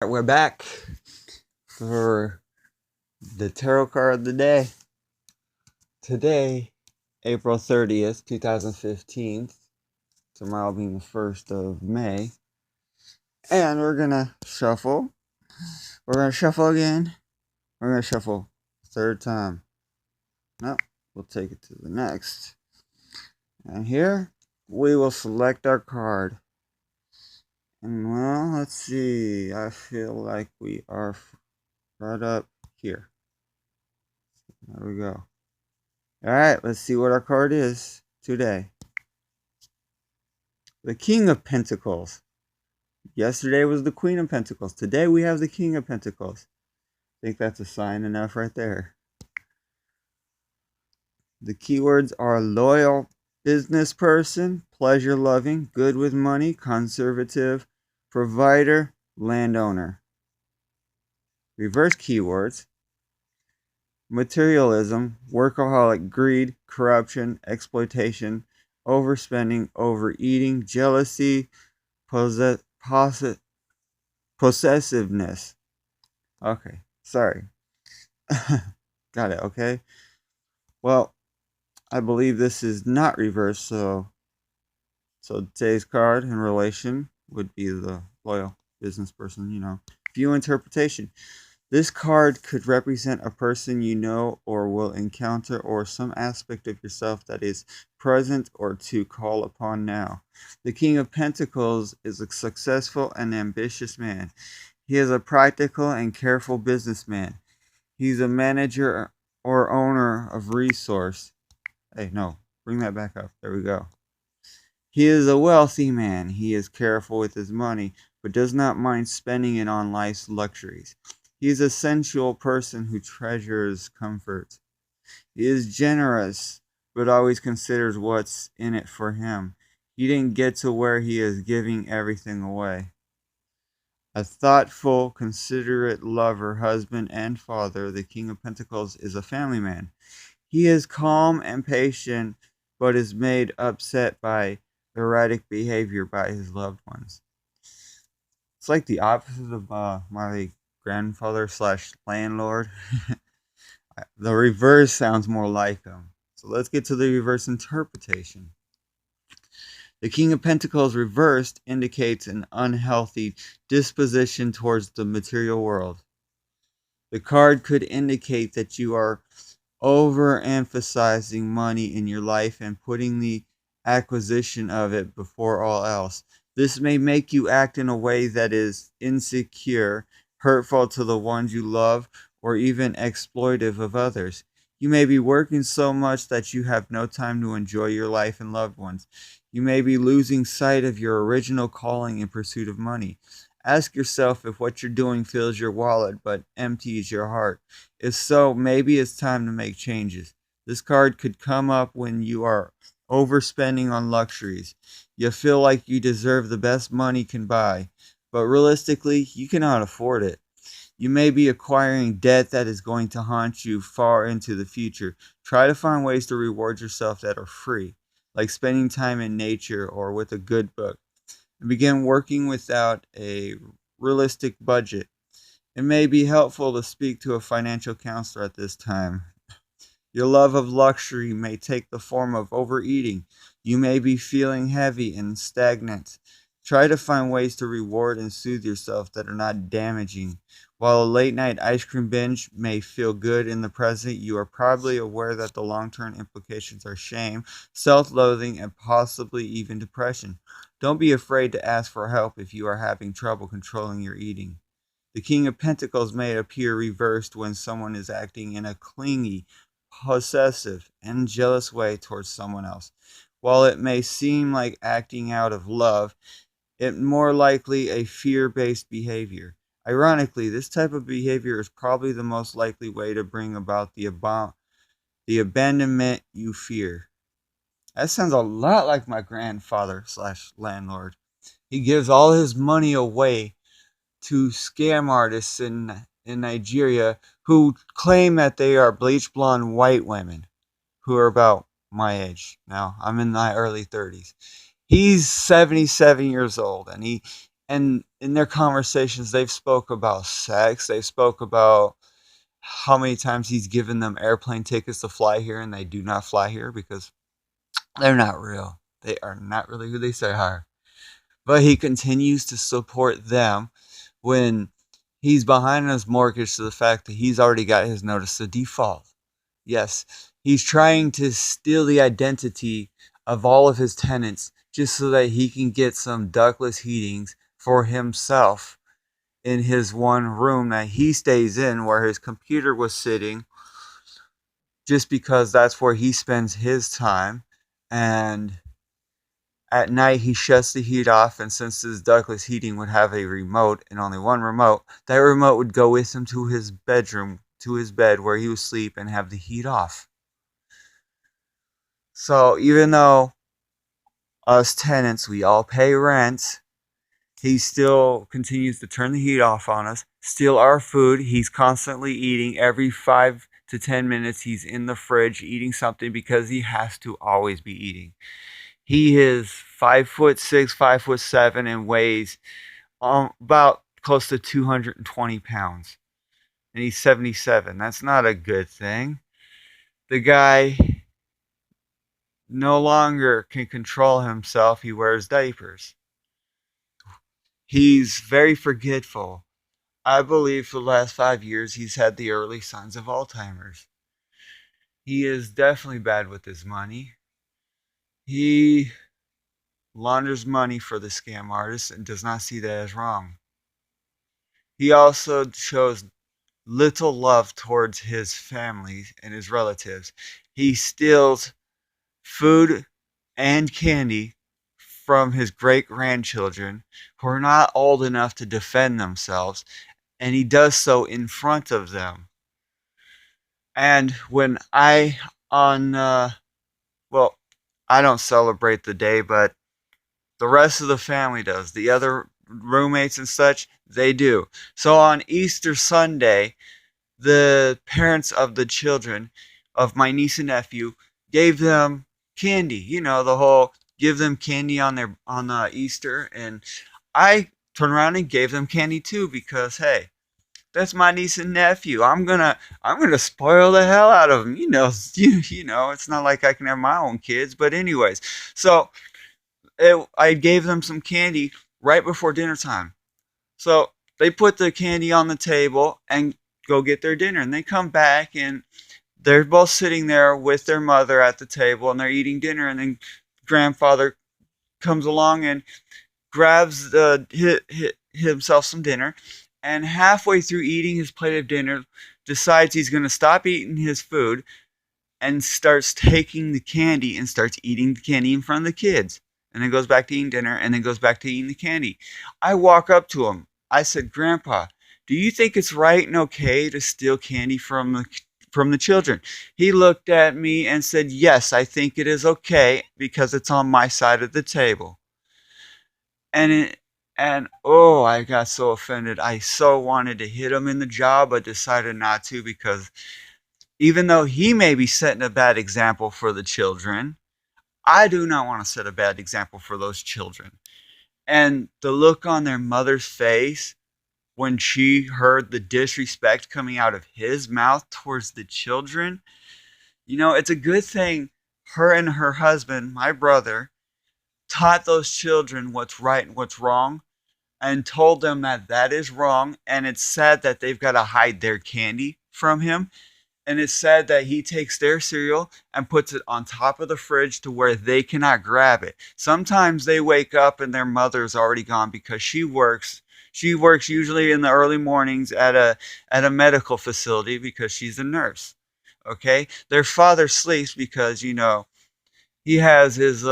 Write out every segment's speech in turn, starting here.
We're back for the tarot card of the day. Today, April 30th, 2015. Tomorrow being the 1st of May. And we're going to shuffle. We're going to shuffle again. We're going to shuffle third time. No, we'll take it to the next. And here, we will select our card. And well, let's see. I feel like we are right up here. There we go. Alright, let's see what our card is today. The King of Pentacles. Yesterday was the Queen of Pentacles. Today we have the King of Pentacles. I think that's a sign enough right there. The keywords are loyal business person, pleasure loving, good with money, conservative, provider, landowner. Reverse keywords: materialism, workaholic, greed, corruption, exploitation, overspending, overeating, jealousy, possessiveness. Okay, sorry. Got it, okay? Well, I believe this is not reversed, so today's card in relation would be the loyal business person, View interpretation. This card could represent a person you know or will encounter, or some aspect of yourself that is present or to call upon now. The King of Pentacles is a successful and ambitious man. He is a practical and careful businessman. He's a manager or owner of resource. Hey, no, bring that back up. There we go. He is a wealthy man. He is careful with his money, but does not mind spending it on life's luxuries. He is a sensual person who treasures comfort. He is generous, but always considers what's in it for him. He didn't get to where he is giving everything away. A thoughtful, considerate lover, husband, and father, the King of Pentacles is a family man. He is calm and patient, but is made upset by erratic behavior by his loved ones. It's like the opposite of my grandfather / landlord. The reverse sounds more like him. So let's get to the reverse interpretation. The King of Pentacles reversed indicates an unhealthy disposition towards the material world. The card could indicate that you are overemphasizing money in your life and putting the acquisition of it before all else. This may make you act in a way that is insecure, hurtful to the ones you love, or even exploitive of others. You may be working so much that you have no time to enjoy your life and loved ones. You may be losing sight of your original calling in pursuit of money. Ask yourself if what you're doing fills your wallet but empties your heart. If so, maybe it's time to make changes. This card could come up when you are overspending on luxuries. You feel like you deserve the best money can buy, but realistically, you cannot afford it. You may be acquiring debt that is going to haunt you far into the future. Try to find ways to reward yourself that are free, like spending time in nature or with a good book, and begin working without a realistic budget. It may be helpful to speak to a financial counselor at this time. Your love of luxury may take the form of overeating. You may be feeling heavy and stagnant. Try to find ways to reward and soothe yourself that are not damaging. While a late night ice cream binge may feel good in the present, you are probably aware that the long-term implications are shame, self-loathing, and possibly even depression. Don't be afraid to ask for help if you are having trouble controlling your eating. The King of Pentacles may appear reversed when someone is acting in a clingy, possessive, and jealous way towards someone else. While it may seem like acting out of love, it's more likely a fear-based behavior. Ironically, this type of behavior is probably the most likely way to bring about the abandonment you fear. That sounds a lot like my grandfather / landlord. He gives all his money away to scam artists in Nigeria who claim that they are bleach blonde white women who are about my age. Now, I'm in my early 30s. He's 77 years old, and And in their conversations, they've spoke about sex. They spoke about how many times he's given them airplane tickets to fly here, and they do not fly here because they're not real. They are not really who they say are. But he continues to support them when he's behind his mortgage to the fact that he's already got his notice of default. Yes, he's trying to steal the identity of all of his tenants just so that he can get some ductless heatings for himself in his one room that he stays in where his computer was sitting, just because that's where he spends his time. And at night, he shuts the heat off, and since his ductless heating would have a remote and only one remote, that remote would go with him to his bedroom, to his bed where he would sleep and have the heat off. So even though us tenants, we all pay rent, he still continues to turn the heat off on us, steal our food. He's constantly eating. Every 5 to 10 minutes, he's in the fridge eating something because he has to always be eating. He is 5'6", 5'7", and weighs about close to 220 pounds. And he's 77. That's not a good thing. The guy no longer can control himself. He wears diapers. He's very forgetful. I believe for the last 5 years he's had the early signs of Alzheimer's. He is definitely bad with his money. He launders money for the scam artist and does not see that as wrong. He also shows little love towards his family and his relatives. He steals food and candy from his great grandchildren who are not old enough to defend themselves, and he does so in front of them. And when well, I don't celebrate the day, but the rest of the family does. The other roommates and such, they do. So on Easter Sunday, the parents of the children of my niece and nephew gave them candy. You know, the whole give them candy on Easter, and I turned around and gave them candy too because hey, that's my niece and nephew. I'm gonna spoil the hell out of them. You know, it's not like I can have my own kids, but anyways, so I gave them some candy right before dinner time. So they put the candy on the table and go get their dinner, and they come back and they're both sitting there with their mother at the table and they're eating dinner, and then grandfather comes along and grabs himself some dinner, and halfway through eating his plate of dinner decides he's going to stop eating his food and starts taking the candy and starts eating the candy in front of the kids, and then goes back to eating dinner and then goes back to eating the candy. I walk up to him. I said, Grandpa, do you think it's right and okay to steal candy from the children? He looked at me and said, yes, I think it is okay because it's on my side of the table. And oh, I got so offended. I so wanted to hit him in the jaw, but decided not to because even though he may be setting a bad example for the children, I do not want to set a bad example for those children. And the look on their mother's face when she heard the disrespect coming out of his mouth towards the children, it's a good thing her and her husband, my brother, taught those children what's right and what's wrong and told them that that is wrong. And it's sad that they've got to hide their candy from him. And it's sad that he takes their cereal and puts it on top of the fridge to where they cannot grab it. Sometimes they wake up and their mother's already gone because she works. She works usually in the early mornings at a medical facility because she's a nurse. Okay? Their father sleeps because, he has his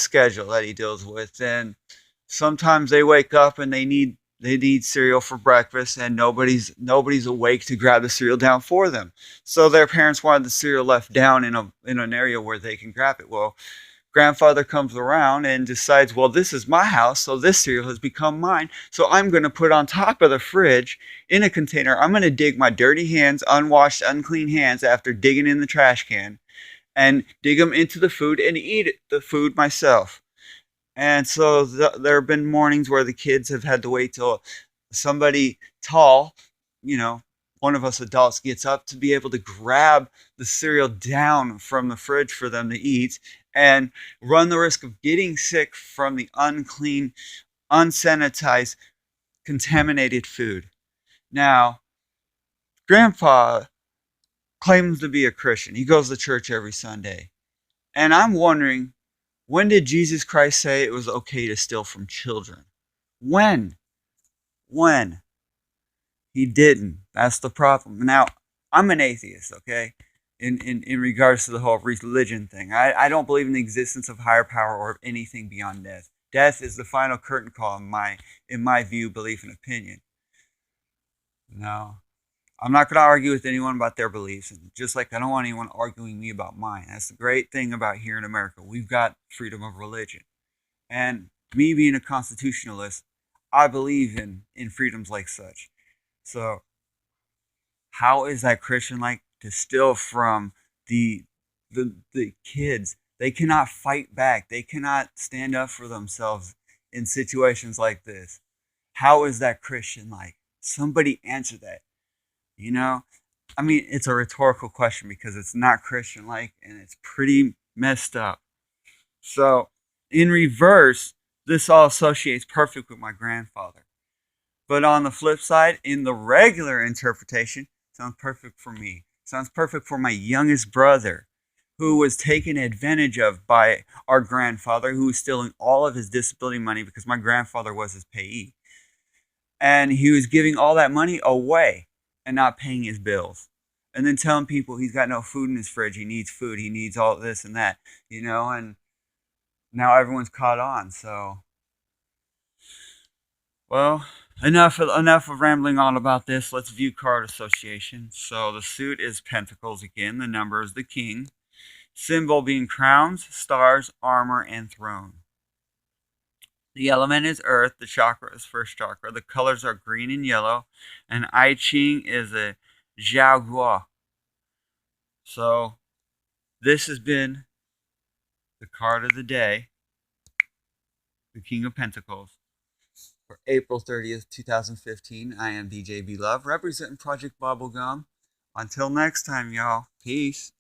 schedule that he deals with, and sometimes they wake up and they need cereal for breakfast, and nobody's awake to grab the cereal down for them. So their parents wanted the cereal left down in an area where they can grab it. Well, grandfather comes around and decides, well, this is my house, so this cereal has become mine. So I'm going to put on top of the fridge in a container. I'm going to dig my dirty hands, unwashed, unclean hands after digging in the trash can, and dig them into the food and eat the food myself. And so there have been mornings where the kids have had to wait till somebody tall, you know, one of us adults gets up to be able to grab the cereal down from the fridge for them to eat and run the risk of getting sick from the unclean, unsanitized, contaminated food. Now, Grandpa claims to be a Christian. He goes to church every Sunday. And I'm wondering, when did Jesus Christ say it was okay to steal from children? When? When? He didn't. That's the problem. Now, I'm an atheist, okay? In regards to the whole religion thing. I don't believe in the existence of higher power or anything beyond death. Death is the final curtain call in my view, belief, and opinion. No. I'm not going to argue with anyone about their beliefs, and just like I don't want anyone arguing me about mine. That's the great thing about here in America. We've got freedom of religion. And me being a constitutionalist, I believe in freedoms like such. So how is that Christian like to steal from the the kids? They cannot fight back. They cannot stand up for themselves in situations like this. How is that Christian like? Somebody answer that. You know? I mean, it's a rhetorical question because it's not Christian like and it's pretty messed up. So, in reverse, this all associates perfect with my grandfather. But on the flip side, in the regular interpretation, sounds perfect for me. Sounds perfect for my youngest brother, who was taken advantage of by our grandfather, who was stealing all of his disability money because my grandfather was his payee. And he was giving all that money away and not paying his bills. And then telling people he's got no food in his fridge, he needs food, he needs all this and that, and now everyone's caught on. So, well, enough of rambling on about this. Let's view card association. So the suit is Pentacles again. The number is the King. Symbol being crowns, stars, armor, and throne. The element is earth. The chakra is first chakra. The colors are green and yellow. And I Ching is a Jiaogua. So this has been the card of the day, the King of Pentacles, for April 30th, 2015. I am DJ B Love, representing Project Bubblegum. Until next time, y'all. Peace.